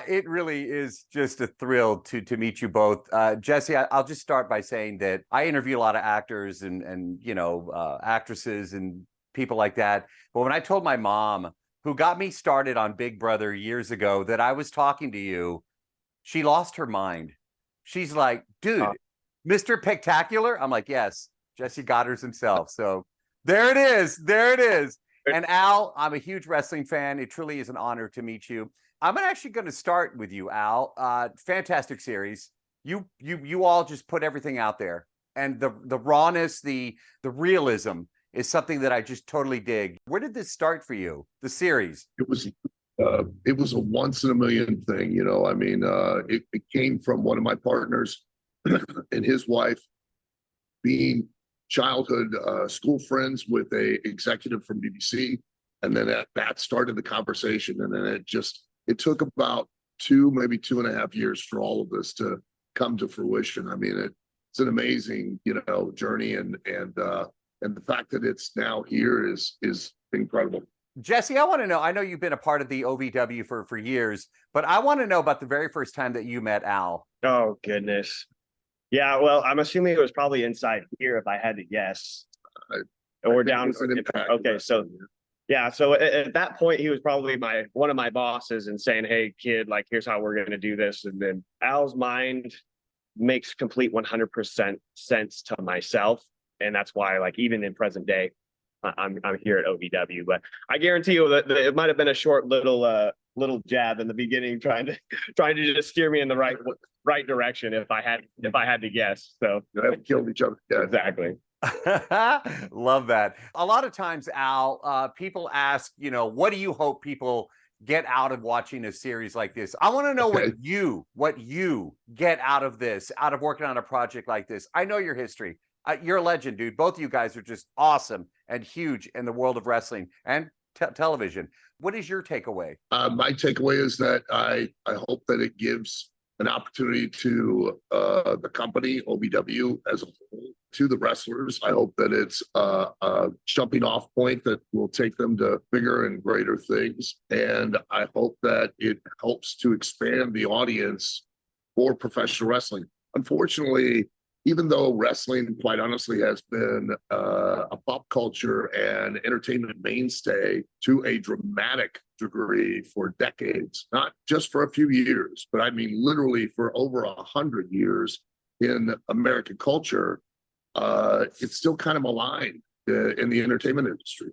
It really is just a thrill to meet you both. Jesse, I'll just start by saying that I interview a lot of actors and actresses and people like that. But when I told my mom, who got me started on Big Brother years ago, that I was talking to you, she lost her mind. She's like, dude, Mr. Pictacular? I'm like, yes, Jesse Goddard's himself. So there it is. There it is. And Al, I'm a huge wrestling fan. It truly is an honor to meet you. I'm actually going to start with you, Al. Fantastic series. You all just put everything out there, and the rawness, the realism is something that I just totally dig. Where did this start for you? The series? It was a once in a million thing. You know, I mean, it came from one of my partners and his wife being childhood school friends with a executive from BBC, and then that started the conversation, and then it took about maybe 2.5 years for all of this to come to fruition. I mean, it's an amazing, journey, and the fact that it's now here is incredible. Jesse, I want to know, I know you've been a part of the OVW for years, but I want to know about the very first time that you met Al. Oh, goodness. Yeah, well, I'm assuming it was probably inside here if I had to guess. Or down. Okay, so yeah, so at that point, he was probably one of my bosses and saying, hey, kid, like, here's how we're going to do this. And then Al's mind makes complete 100% sense to myself. And that's why, like, even in present day, I'm here at OVW. But I guarantee you that it might have been a short little jab in the beginning, trying to just steer me in the right direction if I had to guess. So you haven't killed each other. Yeah, exactly. Love that. A lot of times, Al, people ask, what do you hope people get out of watching a series like this? I want to know what you get out of this, out of working on a project like this. I know your history. You're a legend, dude. Both of you guys are just awesome and huge in the world of wrestling and television. What is your takeaway? My takeaway is that I hope that it gives an opportunity to the company, OVW, as a whole, to the wrestlers. I hope that it's a jumping off point that will take them to bigger and greater things. And I hope that it helps to expand the audience for professional wrestling. Unfortunately, even though wrestling, quite honestly, has been a pop culture and entertainment mainstay to a dramatic degree for decades, not just for a few years, but I mean literally for over 100 years in American culture, it's still kind of maligned in the entertainment industry.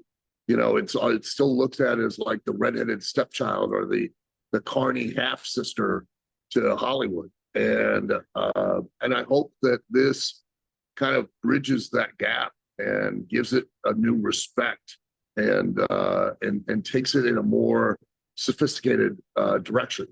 It's still looked at as like the redheaded stepchild or the carny half sister to Hollywood. And I hope that this kind of bridges that gap and gives it a new respect and takes it in a more sophisticated direction.